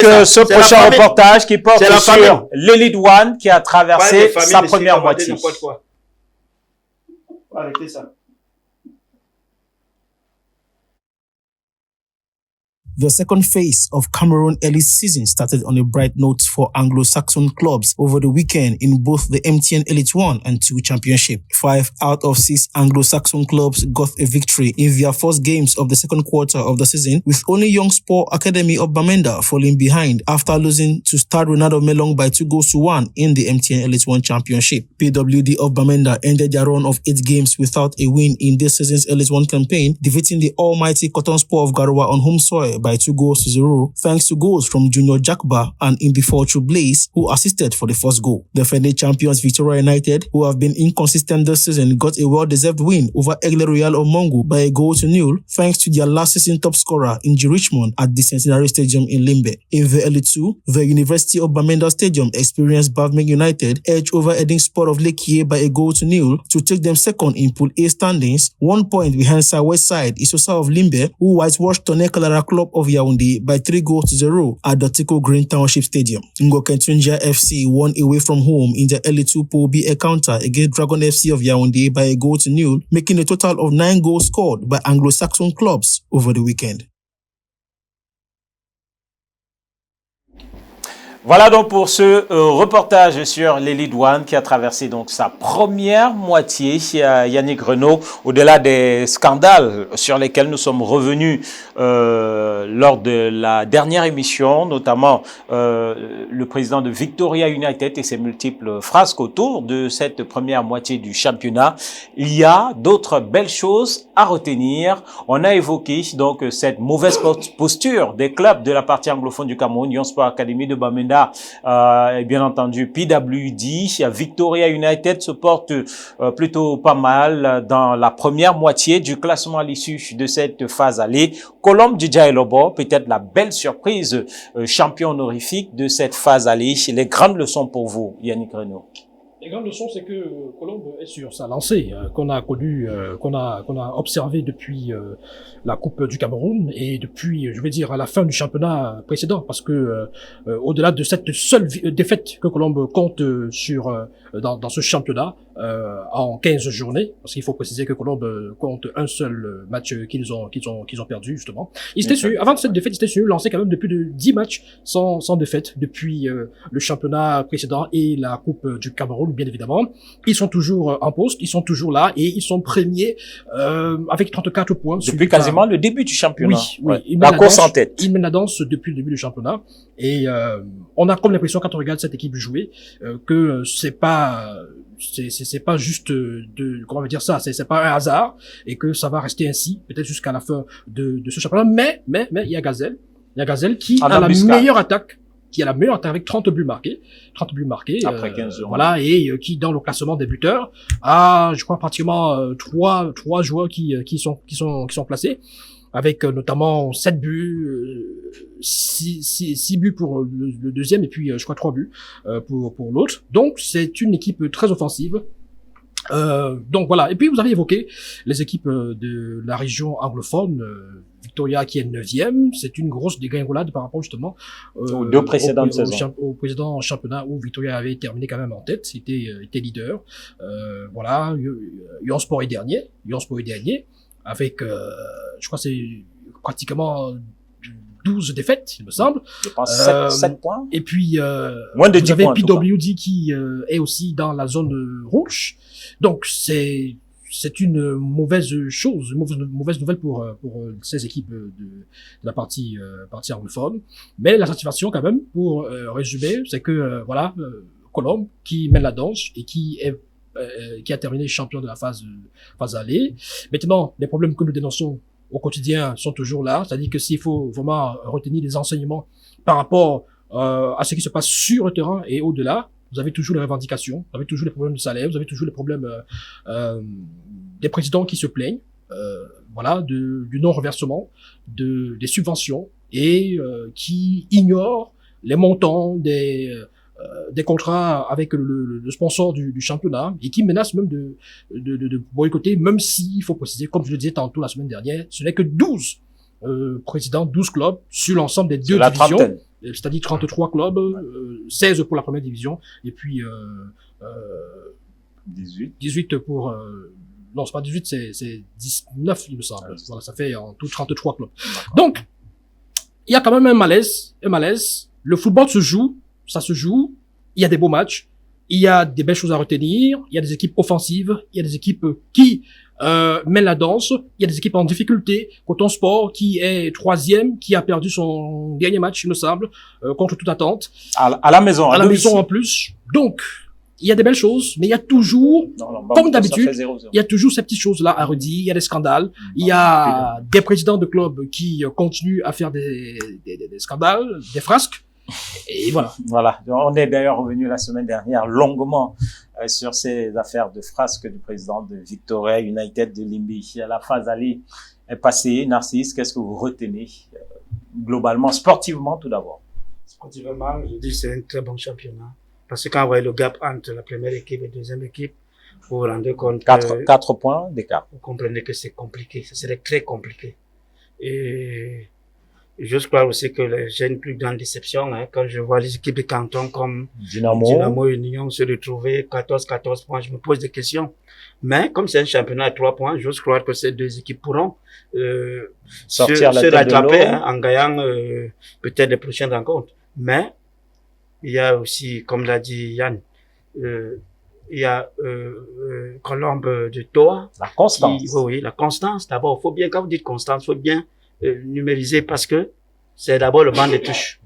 ce prochain reportage qui porte sur l'Elite One qui a traversé sa première moitié. Arrêtez ça. The second phase of Cameroon elite season started on a bright note for Anglo-Saxon clubs over the weekend in both the MTN Elite 1 and 2 championship. 5 out of 6 Anglo-Saxon clubs got a victory in their first games of the second quarter of the season, with only Young Sport Academy of Bamenda falling behind after losing to Stade Ronaldo Melong by 2-1 in the MTN Elite 1 championship. PWD of Bamenda ended their run of 8 games without a win in this season's Elite 1 campaign, defeating the almighty Cotton Sport of Garoua on home soil by 2-0, thanks to goals from Junior Jakba and Imbifortu Blaze, who assisted for the first goal. Defending champions Victoria United, who have been inconsistent this season, got a well-deserved win over Aigle Royal of Mongo by 1-0, thanks to their last season top scorer, Inji Richmond, at the Centenary Stadium in Limbe. In the Elite 2, the University of Bamenda Stadium experienced Bavming United edge over Eding Sport of Lekie by 1-0 to take them second in Pool A standings, 1 point behind Southwest Side Isosa of Limbe, who whitewashed Tonnerre Kalara Club of Yaoundé by 3-0 at Dotiko Green Township Stadium. Ngokentunja FC won away from home in the Elite 2 Pool B encounter against Dragon FC of Yaoundé by 1-0, making a total of 9 goals scored by Anglo-Saxon clubs over the weekend. Voilà donc pour ce reportage sur l'Elite One qui a traversé donc sa première moitié. Yannick Renaud, au-delà des scandales sur lesquels nous sommes revenus lors de la dernière émission, notamment le président de Victoria United et ses multiples frasques autour de cette première moitié du championnat, il y a d'autres belles choses à retenir. On a évoqué donc cette mauvaise posture des clubs de la partie anglophone du Cameroun, Young Sport Academy de Bamenda, et bien entendu PWD. Victoria United se porte plutôt pas mal dans la première moitié du classement à l'issue de cette phase allée. Colombe Djidjaïlobo, peut-être la belle surprise, champion honorifique de cette phase allée. Les grandes leçons pour vous, Yannick Renaud. Les grandes leçons, c'est que Colombe est sur sa lancée, qu'on a connue, qu'on a observé depuis la Coupe du Cameroun et depuis, je vais dire, à la fin du championnat précédent, parce que au-delà de cette seule défaite que Colombe compte dans ce championnat en 15 journées, parce qu'il faut préciser que Colombe compte un seul match qu'ils ont perdu justement. Avant cette défaite, ils étaient sur lancé quand même depuis de 10 matchs sans défaite depuis le championnat précédent et la Coupe du Cameroun. Bien évidemment, ils sont toujours en poste, ils sont toujours là et ils sont premiers avec 34 points. Depuis quasiment le début du championnat. Oui, la course en tête. Ils mènent la danse depuis le début du championnat et on a comme l'impression quand on regarde cette équipe jouer que c'est pas juste comment on va dire ça, c'est pas un hasard et que ça va rester ainsi peut-être jusqu'à la fin de ce championnat. Mais il y a Gazelle qui a la meilleure attaque. Qui a la meilleure attaque avec 30 buts marqués. Après 15 jours. Voilà, et qui, dans le classement des buteurs, a, je crois, pratiquement, trois joueurs qui sont placés. Avec, notamment 7 buts, 6 buts pour le deuxième, et puis, je crois, 3 buts, pour l'autre. Donc, c'est une équipe très offensive. Donc voilà. Et puis vous avez évoqué les équipes de la région anglophone, Victoria qui est 9e, c'est une grosse dégringolade par rapport justement aux deux précédentes saisons. Au précédent championnat où Victoria avait terminé quand même en tête, était leader. Voilà, Young Sport est dernier avec je crois c'est pratiquement 12 défaites, il me semble. Je pense 7 points. Et puis moins de 10 vous avez points, PWD qui est aussi dans la zone rouge. Donc c'est une mauvaise chose, une mauvaise nouvelle pour ces équipes de la partie anglophone. Mais la satisfaction quand même, pour résumer, c'est que voilà, Colombe qui mène la danse et qui a terminé champion de la phase allée. Maintenant, les problèmes que nous dénonçons au quotidien sont toujours là, c'est-à-dire que s'il faut vraiment retenir des enseignements par rapport à ce qui se passe sur le terrain et au-delà, vous avez toujours les revendications, vous avez toujours les problèmes de salaire, vous avez toujours les problèmes des présidents qui se plaignent, voilà, du non-reversement des subventions et qui ignorent les montants des contrats avec le sponsor du championnat et qui menacent même de boycotter, même si, il faut préciser, comme je le disais tantôt la semaine dernière, ce n'est que 12 présidents, 12 clubs sur l'ensemble des deux divisions. c'est-à-dire 33 clubs, 16 pour la première division, et puis 18 pour... non, c'est pas 18, c'est 19, il me semble. Ouais, voilà, ça fait en tout 33 clubs. Donc, il y a quand même un malaise. Le football ça se joue, il y a des beaux matchs, il y a des belles choses à retenir, il y a des équipes offensives, il y a des équipes qui mènent la danse, il y a des équipes en difficulté. Coton Sport qui est 3e, qui a perdu son dernier match, il me semble, contre toute attente. À la maison. À la maison en plus. Donc, il y a des belles choses, mais il y a toujours, comme d'habitude, il y a toujours ces petites choses-là à redire. Il y a des scandales. Il y a des présidents de clubs qui continuent à faire des scandales, des frasques. Et voilà. Voilà. On est d'ailleurs revenu la semaine dernière longuement sur ces affaires de frasques du président de Victoria United de Limbi. La phase aller est passée. Narcisse, qu'est-ce que vous retenez globalement, sportivement tout d'abord? Sportivement, je dis que c'est un très bon championnat. Parce que quand vous voyez le gap entre la première équipe et la deuxième équipe, vous vous rendez compte que... 4 points d'écart. Vous comprenez que c'est compliqué. Ça serait très compliqué. Et je crois aussi que j'ai une plus grande déception, quand je vois les équipes de canton comme Dynamo et Union se retrouver 14 points. Je me pose des questions. Mais comme c'est un championnat à 3 points, j'ose croire que ces deux équipes pourront se rattraper en gagnant peut-être les prochaines rencontres. Mais il y a aussi, comme l'a dit Yann, il y a Colombe de Toa. La constance. Oui, la constance. D'abord, faut bien, quand vous dites constance, faut bien numériser parce que c'est d'abord le banc de touche.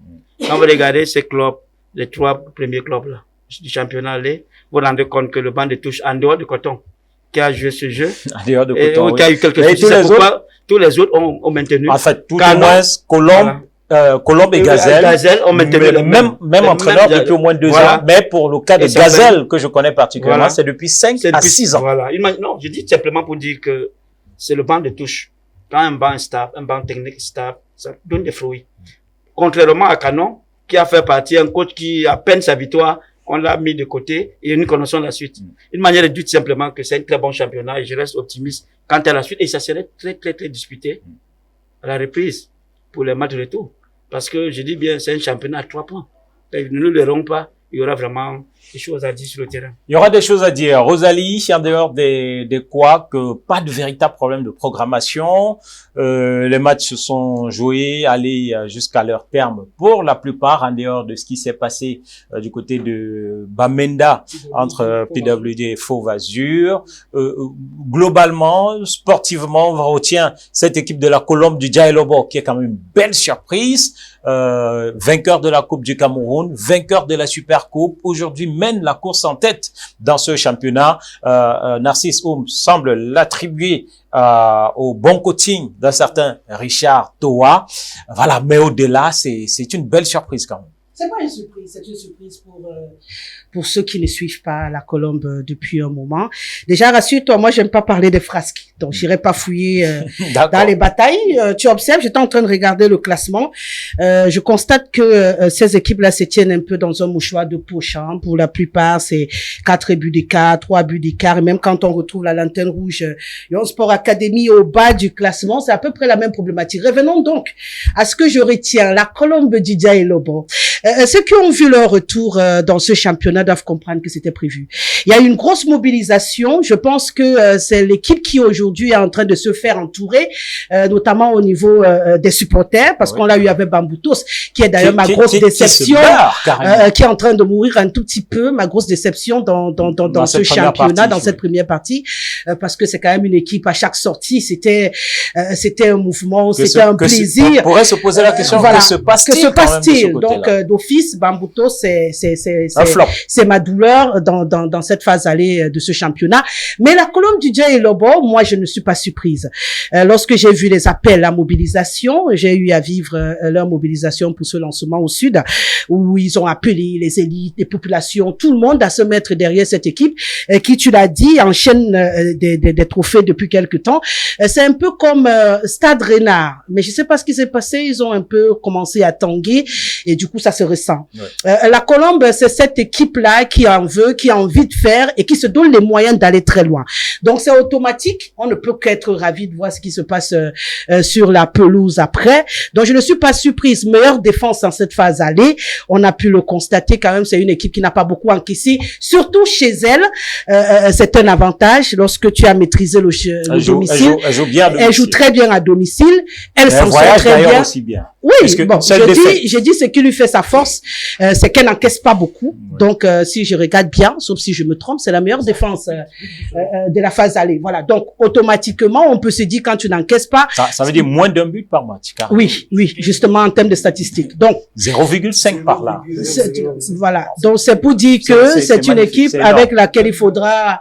Quand vous regardez ces clubs, les 3 premiers clubs là, du championnat, vous vous rendez compte que le banc de touche, en dehors de Coton, qui a joué ce jeu, en dehors de Coton, qui a eu quelques soucis, tous les autres ont maintenu. En fait, tout le moins, Colombe, voilà. Colombe et Gazelle ont maintenu le même entraîneur depuis au moins 2 ans, mais pour le cas de Gazelle, que je connais particulièrement, c'est depuis 5 à 6 ans. Voilà. Non, je dis simplement pour dire que c'est le banc de touche. Quand un banc stable, un banc technique stable, ça donne des fruits. Contrairement à Canon, qui a fait partie, un coach qui, à peine sa victoire, on l'a mis de côté et nous connaissons la suite. Une manière de dire simplement que c'est un très bon championnat et je reste optimiste quant à la suite et ça serait très, très, très disputé à la reprise pour les matchs de retour. Parce que je dis bien, c'est un championnat à 3 points. Et nous ne le verrons pas. Il y aura vraiment des choses à dire sur le terrain. Il y aura des choses à dire. Rosalie, en dehors des quoi, que pas de véritable problème de programmation. Les matchs se sont joués, allés jusqu'à leur terme pour la plupart, en dehors de ce qui s'est passé du côté de Bamenda entre PWD et Fauve Azur. Globalement, sportivement, on retient cette équipe de la Colombe du Djaïlobo qui est quand même une belle surprise. Vainqueur de la Coupe du Cameroun, vainqueur de la Super Coupe, aujourd'hui mène la course en tête dans ce championnat. Narcisse Oum semble l'attribuer au bon coaching d'un certain Richard Toa. Voilà, mais au-delà, c'est une belle surprise quand même. C'est pas une surprise, c'est une surprise pour ceux qui ne suivent pas la Colombe depuis un moment. Déjà, rassure-toi, moi, j'aime pas parler des frasques, donc j'irai pas fouiller dans les batailles. Tu observes, j'étais en train de regarder le classement. Je constate que ces équipes-là se tiennent un peu dans un mouchoir de poche. Pour la plupart, c'est 4 buts d'écart, 3 buts d'écart. Et même quand on retrouve la lanterne rouge, Yon Sport Academy au bas du classement, c'est à peu près la même problématique. Revenons donc à ce que je retiens, la Colombe du Djaïlobo. Ceux qui ont vu leur retour dans ce championnat doivent comprendre que c'était prévu. Il y a une grosse mobilisation. Je pense que c'est l'équipe qui aujourd'hui est en train de se faire entourer, notamment au niveau des supporters, parce qu'on l'a eu avec Bamboutos, qui est d'ailleurs ma grosse déception, qui est en train de mourir un tout petit peu, ma grosse déception dans ce championnat, dans cette première partie, parce que c'est quand même une équipe à chaque sortie, c'était un mouvement, c'était un plaisir. On pourrait se poser la question, voilà, que se passe-t-il donc d'office, Bamboutos, c'est ma douleur dans cette phase allée de ce championnat. Mais la Colombe du Djaïlobo, moi, je ne suis pas surprise. Lorsque j'ai vu les appels à mobilisation, j'ai eu à vivre leur mobilisation pour ce lancement au sud, où ils ont appelé les élites, les populations, tout le monde à se mettre derrière cette équipe, qui, tu l'as dit, enchaîne des trophées depuis quelque temps. C'est un peu comme Stade Renard. Mais je sais pas ce qui s'est passé, ils ont un peu commencé à tanguer, et du coup, ça se se ressent. Ouais. La Colombe, c'est cette équipe-là qui en veut, qui a envie de faire et qui se donne les moyens d'aller très loin. Donc, c'est automatique. On ne peut qu'être ravi de voir ce qui se passe sur la pelouse après. Donc, je ne suis pas surprise. Meilleure défense dans cette phase aller. On a pu le constater quand même. C'est une équipe qui n'a pas beaucoup encaissé. Surtout chez elle, c'est un avantage lorsque tu as maîtrisé le domicile. Elle joue bien à domicile. Elle joue très bien à domicile. Elle s'en sort très bien. Aussi bien. Oui, bon, j'ai dit ce qui lui fait sa force, c'est qu'elle n'encaisse pas beaucoup. Ouais. Donc, si je regarde bien, sauf si je me trompe, c'est la meilleure défense de la phase aller. Voilà. Donc, automatiquement, on peut se dire quand tu n'encaisses pas. Ça veut dire moins d'un but par match, carrément. Oui, justement en termes de statistiques. Donc 0,5 par là. Voilà. Donc, c'est pour dire que c'est une équipe avec laquelle il faudra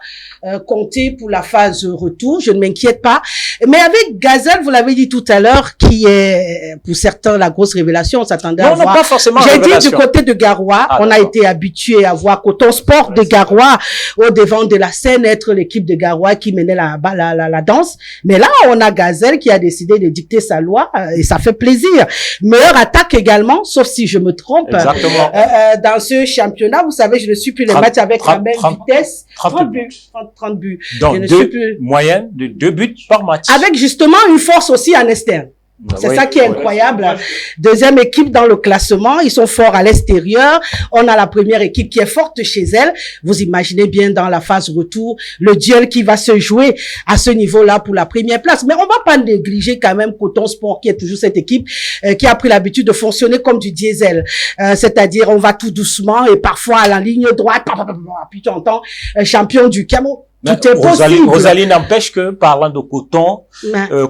compter pour la phase retour. Je ne m'inquiète pas. Mais avec Gazelle, vous l'avez dit tout à l'heure, qui est pour certains la grosse révélation, on s'attendait à voir. Non, pas forcément. J'ai dit du côté de Garoua, on a été habitué à voir Coton Sport de Garoua au devant de la scène être l'équipe de Garoua qui menait la danse. Mais là, on a Gazelle qui a décidé de dicter sa loi et ça fait plaisir. Meilleure attaque également, sauf si je me trompe. Dans ce championnat, vous savez, je ne suis plus les matchs avec la même vitesse. 30 buts. Donc, moyenne de 2 buts par match. Avec justement une force aussi en externe. C'est ça qui est incroyable. Deuxième équipe dans le classement, ils sont forts à l'extérieur. On a la première équipe qui est forte chez elle. Vous imaginez bien dans la phase retour, le duel qui va se jouer à ce niveau-là pour la première place. Mais on va pas négliger quand même Coton Sport qui est toujours cette équipe qui a pris l'habitude de fonctionner comme du diesel. C'est-à-dire on va tout doucement et parfois à la ligne droite, puis tu entends champion du Camo. Tout est possible. Rosalie n'empêche que, parlant de Coton,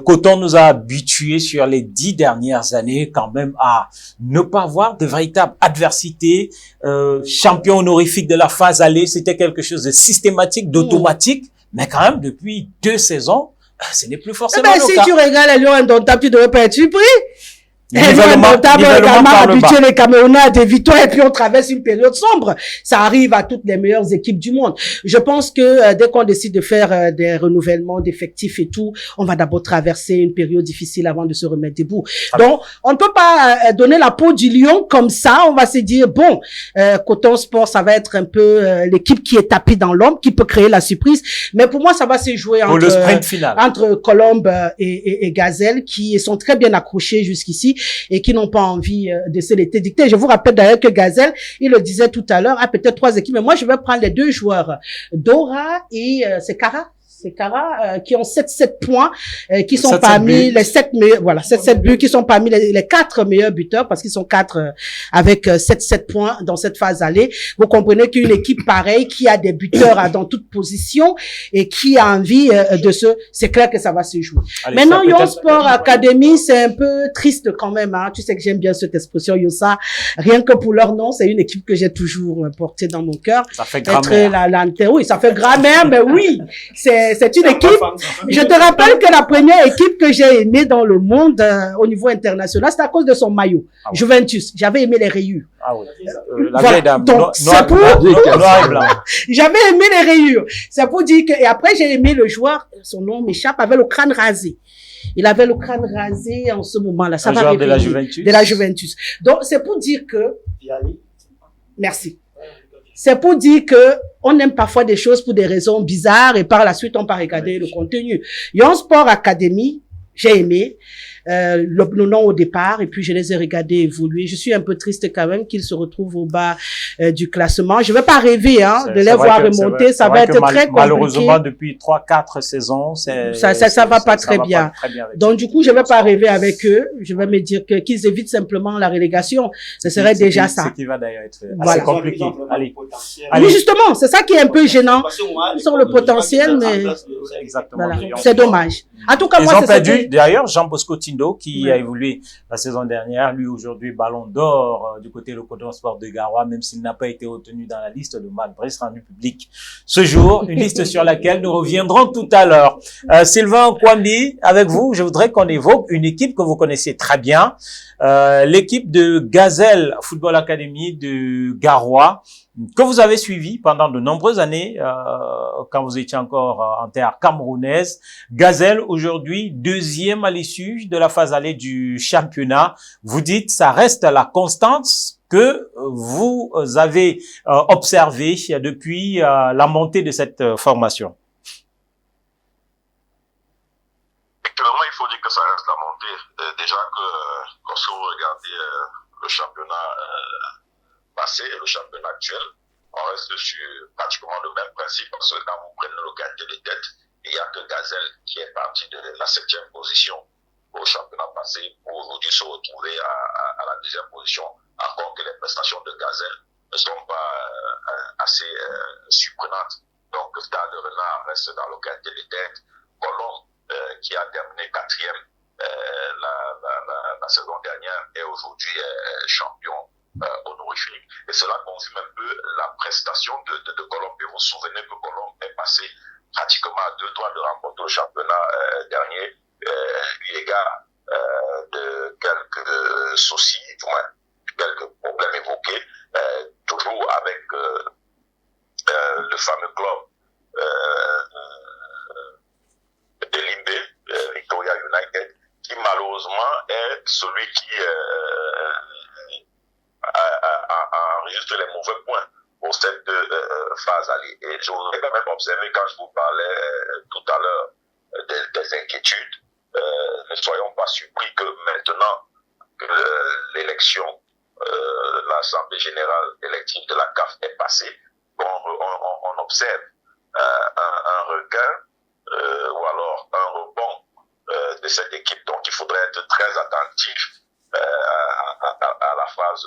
Coton nous a habitués sur les 10 dernières années quand même à ne pas avoir de véritable adversité. Champion honorifique de la phase aller, c'était quelque chose de systématique, d'automatique. Mais quand même, depuis 2 saisons, ce n'est plus forcément le si cas. tu regardes les Lions indomptables, tu devrais pas être surpris. Habitué les Camerounais à des victoires et puis on traverse une période sombre. Ça arrive à toutes les meilleures équipes du monde. Je pense que dès qu'on décide de faire des renouvellements d'effectifs et tout, on va d'abord traverser une période difficile avant de se remettre debout. Donc, on ne peut pas donner la peau du lion comme ça. On va se dire, bon, Coton Sport, ça va être un peu l'équipe qui est tapée dans l'ombre, qui peut créer la surprise. Mais pour moi, ça va se jouer entre Colombe et Gazelle, qui sont très bien accrochés jusqu'ici et qui n'ont pas envie de se laisser dicter. Je vous rappelle d'ailleurs que Gazelle, il le disait tout à l'heure, a peut-être 3 équipes, mais moi je vais prendre les 2 joueurs, Dora et c'est Cara, qui ont 7 points, qui sont parmi les 7 meilleurs, voilà, 7 buts, qui sont parmi les 4 meilleurs buteurs, parce qu'ils sont 4 avec 7 points dans cette phase aller. Vous comprenez qu'une équipe pareille, qui a des buteurs dans toute position, et qui a envie c'est clair que ça va se jouer. Allez, maintenant, Yon Sport Academy, c'est un peu triste quand même, hein. Tu sais que j'aime bien cette expression, Yosa. Rien que pour leur nom, c'est une équipe que j'ai toujours portée dans mon cœur. Ça fait grammaire. Oui, ça fait grammaire, mais oui, c'est une équipe. Je te rappelle que la première équipe que j'ai aimée dans le monde au niveau international, c'est à cause de son maillot. Ah ouais. Juventus. J'avais aimé les rayures. Ah oui. La vieille dame. Donc, c'est pour... J'avais aimé les rayures. C'est pour dire que... Et après, j'ai aimé le joueur, son nom m'échappe, avait le crâne rasé. Il avait le crâne rasé en ce moment-là. Ça va de la Juventus. De la Juventus. Donc, c'est pour dire que... Merci. C'est pour dire que on aime parfois des choses pour des raisons bizarres et par la suite on peut regarder le contenu. Yon Sport Academy, j'ai aimé le nom au départ et puis je les ai regardés évoluer. Je suis un peu triste quand même qu'ils se retrouvent au bas du classement. Je vais pas rêver de les voir remonter, ça va être très compliqué. Malheureusement depuis 3-4 saisons, ça va pas très bien. Donc du coup, je vais pas rêver avec eux. Je vais me dire que qu'ils évitent simplement la relégation. Ce serait déjà ça. Ce qui va d'ailleurs être assez compliqué. Allez. Oui, justement, c'est ça qui est un peu gênant sur le potentiel, mais voilà, c'est dommage. En tout cas, ils ont perdu d'ailleurs Jean Bosco Tindo qui a évolué la saison dernière, lui aujourd'hui ballon d'or du côté du Coton Sport de Garoua, même s'il n'a pas été retenu dans la liste de Malbris rendu public ce jour, une liste sur laquelle nous reviendrons tout à l'heure. Sylvain Kwambi, avec vous, je voudrais qu'on évoque une équipe que vous connaissez très bien, l'équipe de Gazelle Football Academy de Garoua, que vous avez suivi pendant de nombreuses années quand vous étiez encore en terre camerounaise. Gazelle, aujourd'hui, 2e à l'issue de la phase allée du championnat. Vous dites, ça reste la constante. que vous avez observé depuis la montée de cette formation? Actuellement, il faut dire que ça reste la montée. Déjà que lorsque vous regardez le championnat passé et le championnat actuel, on reste sur pratiquement le même principe parce que quand vous prenez le gagnant de tête, il n'y a que Gazelle qui est parti de la 7e position au championnat passé pour aujourd'hui se retrouver à la 2e position. Encore que les prestations de Gazelle ne sont pas assez surprenantes. Donc, Stade Renard reste dans le gagnant de tête. Colombe, qui a terminé 4e la saison dernière, est aujourd'hui champion honorifique. Et cela confirme un peu la prestation de Colombe. Et vous vous souvenez que Colombe est passé pratiquement à 2 doigts de remporter le championnat dernier, eu égard de quelques soucis, du moins quelques problèmes évoqués, toujours avec le fameux club de Limbe, Victoria United, qui malheureusement est celui qui enregistre les mauvais points pour cette phase aller. Et je voudrais quand même observer, quand je vous parlais tout à l'heure des inquiétudes, ne soyons pas surpris que maintenant que l'élection, l'Assemblée générale élective de la CAF est passée, on observe un regain ou alors un rebond de cette équipe. Donc il faudrait être très attentif à la phase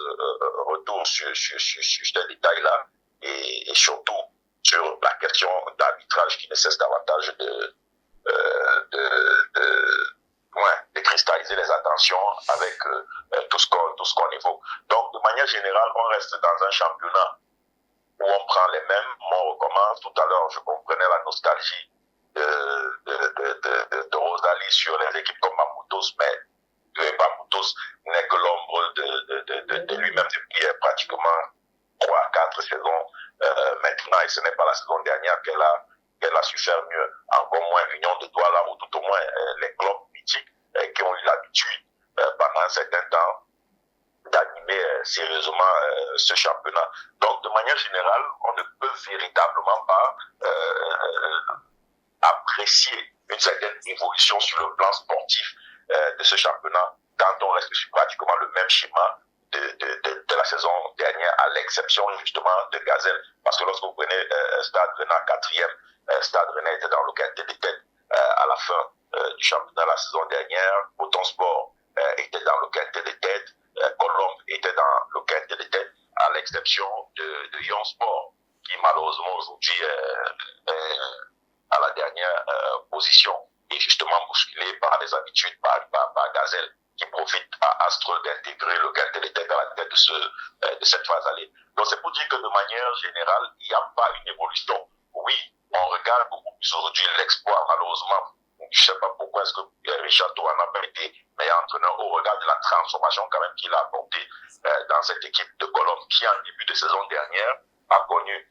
retour sur ces détails-là et surtout sur la question d'arbitrage qui ne cesse davantage de cristalliser les attentions avec tout ce qu'on évoque. Donc de manière générale, on reste dans un championnat où on prend les mêmes. Moi, on recommence. Tout à l'heure, je comprenais la nostalgie de Rosalie sur les équipes comme Mamoutos, mais Mamoutos n'est que l'ombre de lui-même depuis pratiquement 3-4 saisons maintenant, et ce n'est pas la saison dernière qu'elle a su faire mieux. Encore moins l'Union de Douala, ou tout au moins les clubs mythiques qui ont eu l'habitude pendant un certain temps d'animer sérieusement ce championnat. Donc, de manière générale, on ne peut véritablement pas apprécier une certaine évolution sur le plan sportif de ce championnat quand on reste sur pratiquement le même schéma de la saison dernière, à l'exception justement de Gazelle. Parce que lorsque vous prenez Stade Rennais 4e, Stade Rennais était dans le quintet de tête à la fin du championnat la saison dernière. Auton Sport était dans le quintet de tête. Colombe était dans le quintet de tête, à l'exception de Lyon Sport, qui malheureusement aujourd'hui est à la dernière position, et justement bousculé par des habitudes, par Gazelle, qui profite à Astre d'intégrer le quintet de tête à la tête de cette phase allée. Donc c'est pour dire que de manière générale, il n'y a pas une évolution. Oui, on regarde beaucoup plus aujourd'hui l'exploit, malheureusement. Je ne sais pas pourquoi est-ce que Richard Toa n'a pas été meilleur entraîneur au regard de la transformation quand même qu'il a apportée dans cette équipe de Colombe qui, en début de saison dernière, a connu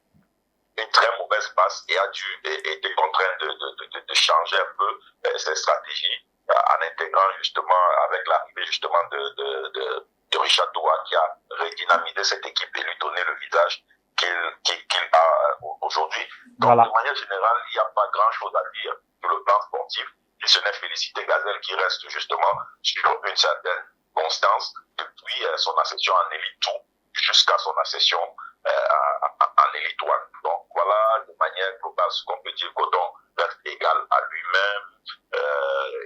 une très mauvaise passe et a été contraint de changer un peu ses stratégies en intégrant justement avec l'arrivée justement de Richard Toa qui a redynamisé cette équipe et lui donné le visage qu'il a aujourd'hui. Donc, voilà. De manière générale, il n'y a pas grand-chose à dire sur le plan sportif, si ce n'est féliciter Gazelle qui reste justement sur une certaine constance depuis son accession en Élite 2 jusqu'à son accession en Élite 1. Donc voilà, de manière globale, ce qu'on peut dire qu'Odon reste égal à lui-même.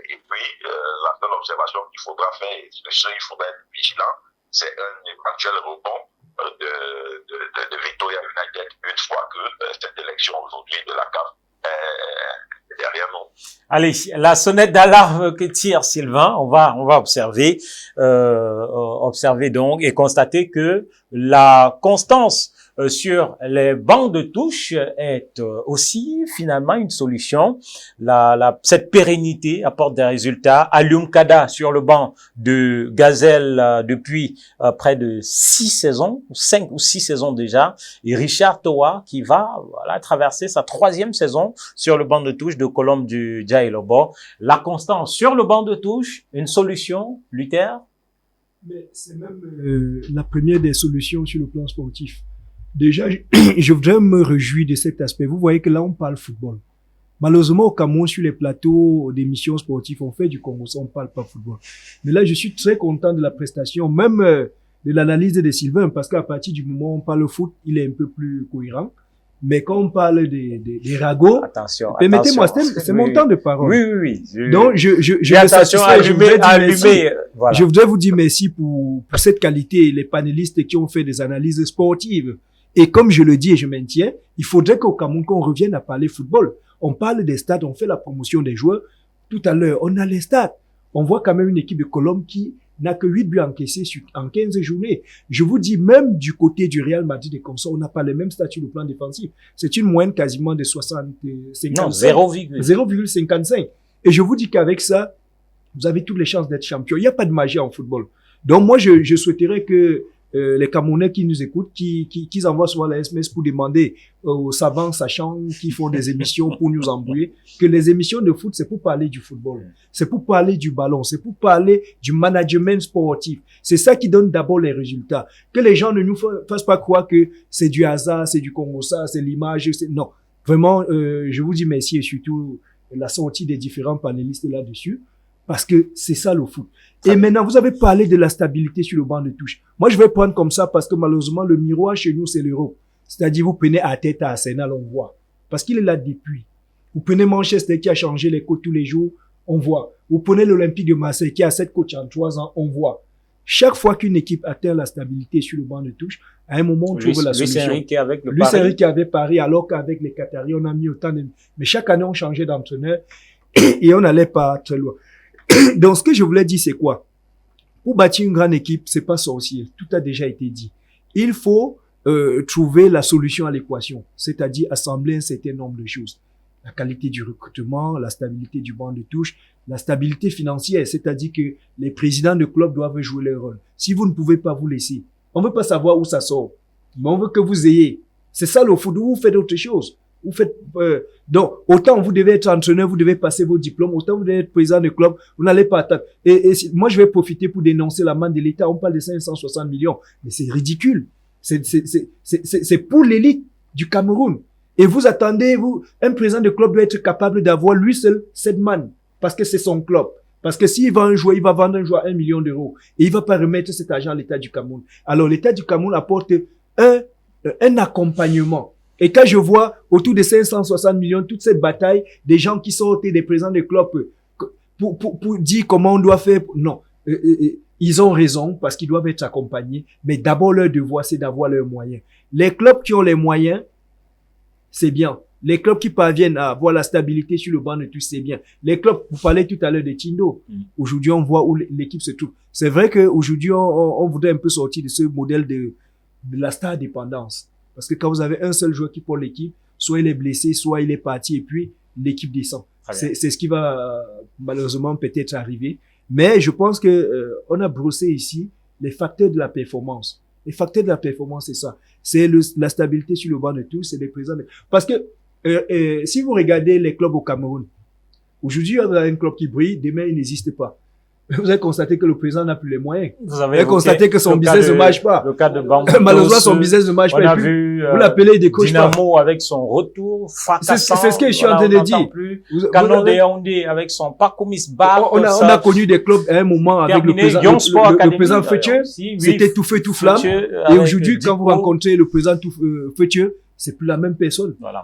Et puis, la seule observation qu'il faudra faire, et sur ce il faudra être vigilant, c'est un éventuel rebond de Victoria United une fois que cette élection aujourd'hui de la CAF est derrière nous. Allez, la sonnette d'alarme que tire Sylvain, on va observer donc et constater que la constance sur les bancs de touche est aussi finalement une solution. Cette pérennité apporte des résultats. Alioum Kada sur le banc de Gazelle depuis près de 6 saisons, 5 ou 6 saisons déjà, et Richard Toa qui va traverser sa 3e saison sur le banc de touche de Colombe du Djailobo. La constance sur le banc de touche, une solution, Luther? Mais c'est même la première des solutions sur le plan sportif. Déjà, je voudrais me réjouir de cet aspect. Vous voyez que là, on parle football. Malheureusement, au Cameroun, sur les plateaux d'émissions sportives, on fait du Congo, on parle pas football. Mais là, je suis très content de la prestation, même de l'analyse de Sylvain, parce qu'à partir du moment où on parle foot, il est un peu plus cohérent. Mais quand on parle des ragots, permettez-moi, c'est mon temps de parole. Oui. Donc, je attention à allumer. Voilà. Je voudrais vous dire merci pour cette qualité, les panélistes qui ont fait des analyses sportives. Et comme je le dis et je maintiens, il faudrait qu'au Cameroun, qu'on revienne à parler football. On parle des stades, on fait la promotion des joueurs. Tout à l'heure, on a les stades. On voit quand même une équipe de Colombe qui n'a que 8 buts encaissés en 15 journées. Je vous dis, même du côté du Real Madrid et comme ça, on n'a pas les mêmes stats sur le plan défensif. C'est une moyenne quasiment de 55. Non, 0,55. Et je vous dis qu'avec ça, vous avez toutes les chances d'être champion. Il n'y a pas de magie en football. Donc moi, je souhaiterais que les Camerounais qui nous écoutent, qui envoient souvent la SMS pour demander aux savants sachants qui font des émissions pour nous embrouiller, que les émissions de foot, c'est pour parler du football. C'est pour parler du ballon. C'est pour parler du management sportif. C'est ça qui donne d'abord les résultats. Que les gens ne nous fassent pas croire que c'est du hasard, c'est du Congo, ça, c'est l'image. Non. Vraiment, je vous dis merci et surtout la sortie des différents panélistes là-dessus. Parce que c'est ça le foot. Et maintenant, vous avez parlé de la stabilité sur le banc de touche. Moi, je vais prendre comme ça parce que malheureusement, le miroir chez nous, c'est l'Europe. C'est-à-dire, vous prenez à tête à Arsenal, on voit. Parce qu'il est là depuis. Vous prenez Manchester qui a changé les coachs tous les jours, on voit. Vous prenez l'Olympique de Marseille qui a 7 coachs en 3 ans, on voit. Chaque fois qu'une équipe atteint la stabilité sur le banc de touche, à un moment, on trouve la solution. Luis Enrique avait Paris, alors qu'avec les Qataris, on a mis autant de... Mais chaque année, on changeait d'entraîneur et on n'allait pas très loin. Donc, ce que je voulais dire, c'est quoi? Pour bâtir une grande équipe, c'est pas sorcier. Tout a déjà été dit. Il faut trouver la solution à l'équation, c'est-à-dire assembler un certain nombre de choses. La qualité du recrutement, la stabilité du banc de touche, la stabilité financière, c'est-à-dire que les présidents de club doivent jouer leur rôle. Si vous ne pouvez pas vous laisser, on veut pas savoir où ça sort, mais on veut que vous ayez. C'est ça le foot, vous faites autre chose. Vous faites donc autant vous devez être entraîneur, vous devez passer vos diplômes, autant vous devez être président de club, vous n'allez pas attendre. Et moi je vais profiter pour dénoncer la manne de l'État. On parle de 560 millions, mais c'est ridicule. C'est pour l'élite du Cameroun. Et vous attendez, un président de club doit être capable d'avoir lui seul cette manne parce que c'est son club. Parce que s'il vend un joueur, il va vendre un joueur à 1 million d'euros et il va pas remettre cet argent à l'État du Cameroun. Alors l'État du Cameroun apporte un accompagnement. Et quand je vois autour de 560 millions, toute cette bataille, des gens qui sortent des présidents de clubs pour dire comment on doit faire. Non, ils ont raison parce qu'ils doivent être accompagnés. Mais d'abord, leur devoir, c'est d'avoir leurs moyens. Les clubs qui ont les moyens, c'est bien. Les clubs qui parviennent à avoir la stabilité sur le banc de touche, c'est bien. Les clubs, vous parlez tout à l'heure de Tindo. Aujourd'hui, on voit où l'équipe se trouve. C'est vrai qu'aujourd'hui, on voudrait un peu sortir de ce modèle de la star dépendance. Parce que quand vous avez un seul joueur qui porte l'équipe, soit il est blessé, soit il est parti et puis l'équipe descend. C'est ce qui va malheureusement peut-être arriver. Mais je pense que on a brossé ici les facteurs de la performance. Les facteurs de la performance, c'est ça. C'est la stabilité sur le banc de tous, c'est les présents. Parce que si vous regardez les clubs au Cameroun, aujourd'hui, il y a un club qui brille, demain, il n'existe pas. Vous avez constaté que le président n'a plus les moyens. Vous avez constaté que son business ne marche pas. Le cas de Bambou. Malheureusement, son business ne marche pas. On a vu, vous l'appelez, il décoche pas. Dynamo avec son retour fracassant. C'est ce que je suis en train de dire. Canon de Yaoundé avec son Pacomis Bar. On a connu des clubs à un moment avec le président Fethieu. C'était tout feu, tout flamme. Et aujourd'hui, quand vous rencontrez le président Fethieu, c'est plus la même personne. Voilà,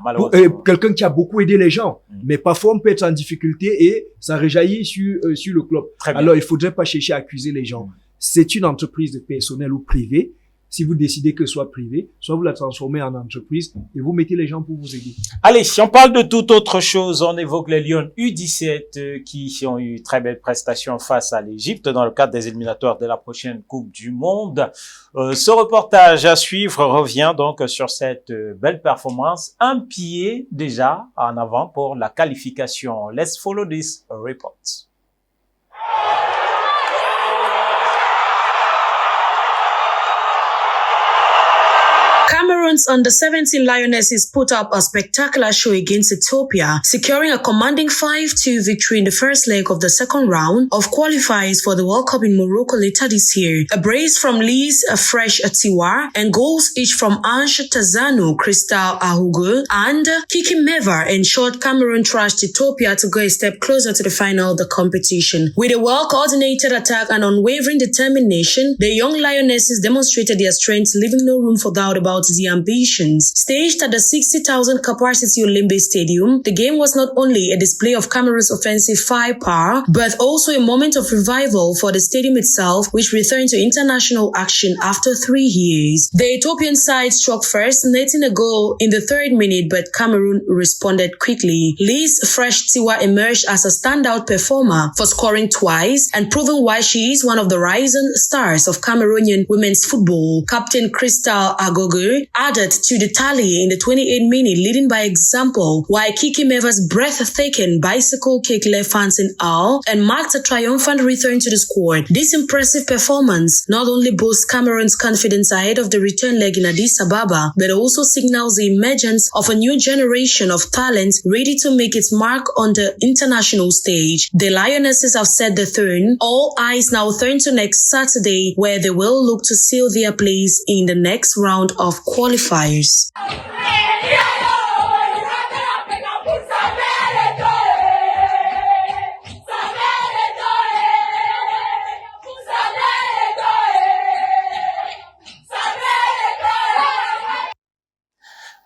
quelqu'un qui a beaucoup aidé les gens. Mais parfois, on peut être en difficulté et ça réjaillit sur le club. Alors, il faudrait pas chercher à accuser les gens. C'est une entreprise personnelle ou privée. Si vous décidez que ce soit privé, soit vous la transformez en entreprise et vous mettez les gens pour vous aider. Allez, si on parle de toute autre chose, on évoque les Lions U17 qui ont eu très belle prestation face à l'Égypte dans le cadre des éliminatoires de la prochaine Coupe du Monde. Ce reportage à suivre revient donc sur cette belle performance. Un pied déjà en avant pour la qualification. Let's follow this report. Cameroon's under-17 Lionesses put up a spectacular show against Ethiopia, securing a commanding 5-2 victory in the first leg of the second round of qualifiers for the World Cup in Morocco later this year. A brace from Lise Fresh Tiwa and goals each from Ange Tazano, Crystal Ahugo, and Kiki Meva ensured Cameroon trashed Ethiopia to go a step closer to the final of the competition. With a well-coordinated attack and unwavering determination, the young Lionesses demonstrated their strength, leaving no room for doubt about the ambitions. Staged at the 60,000 capacity Olembe Stadium, the game was not only a display of Cameroon's offensive firepower, but also a moment of revival for the stadium itself, which returned to international action after 3 years. The Ethiopian side struck first, netting a goal in the 3rd minute, but Cameroon responded quickly. Lise Fresh Tiwa emerged as a standout performer for scoring twice and proving why she is one of the rising stars of Cameroonian women's football. Captain Crystal Agogo added to the tally in the 28th minute, leading by example, while Kiki Meva's breathtaking bicycle kick left fans in awe and marked a triumphant return to the squad. This impressive performance not only boosts Cameroon's confidence ahead of the return leg in Addis Ababa, but also signals the emergence of a new generation of talent ready to make its mark on the international stage. The Lionesses have set the throne. All eyes now turn to next Saturday, where they will look to seal their place in the next round of qualifiers.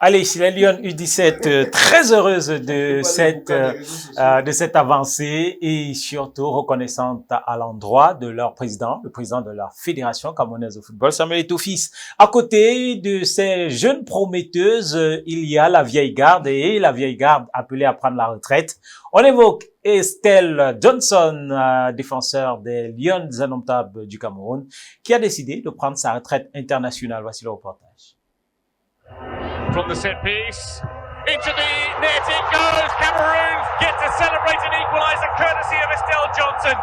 Allez, les Lions U17, très heureuse de cette avancée et surtout reconnaissante à l'endroit de leur président, le président de la Fédération camerounaise de football, Samuel Eto'o-Fils. À côté de ces jeunes prometteuses, il y a la vieille garde et la vieille garde appelée à prendre la retraite. On évoque Estelle Johnson, défenseur des Lions indomptables du Cameroun, qui a décidé de prendre sa retraite internationale. Voici le reportage. From the set piece, into the net it goes. Cameroon get to celebrate an equaliser courtesy of Estelle Johnson.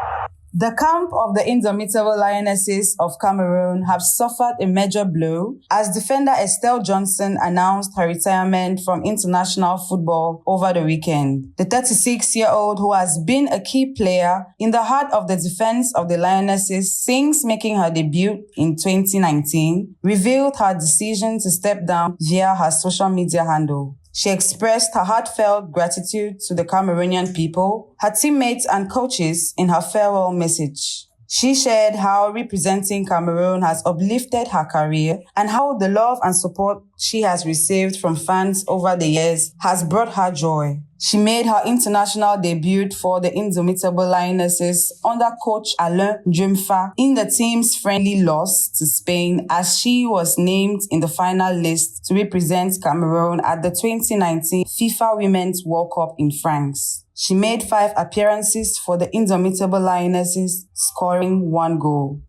The camp of the indomitable Lionesses of Cameroon have suffered a major blow as defender Estelle Johnson announced her retirement from international football over the weekend. The 36-year-old, who has been a key player in the heart of the defense of the Lionesses since making her debut in 2019, revealed her decision to step down via her social media handle. She expressed her heartfelt gratitude to the Cameroonian people, her teammates and coaches in her farewell message. She shared how representing Cameroon has uplifted her career and how the love and support she has received from fans over the years has brought her joy. She made her international debut for the indomitable Lionesses under coach Alain Djumfa in the team's friendly loss to Spain, as she was named in the final list to represent Cameroon at the 2019 FIFA Women's World Cup in France. She made 5 appearances for the indomitable Lionesses, scoring 1 goal.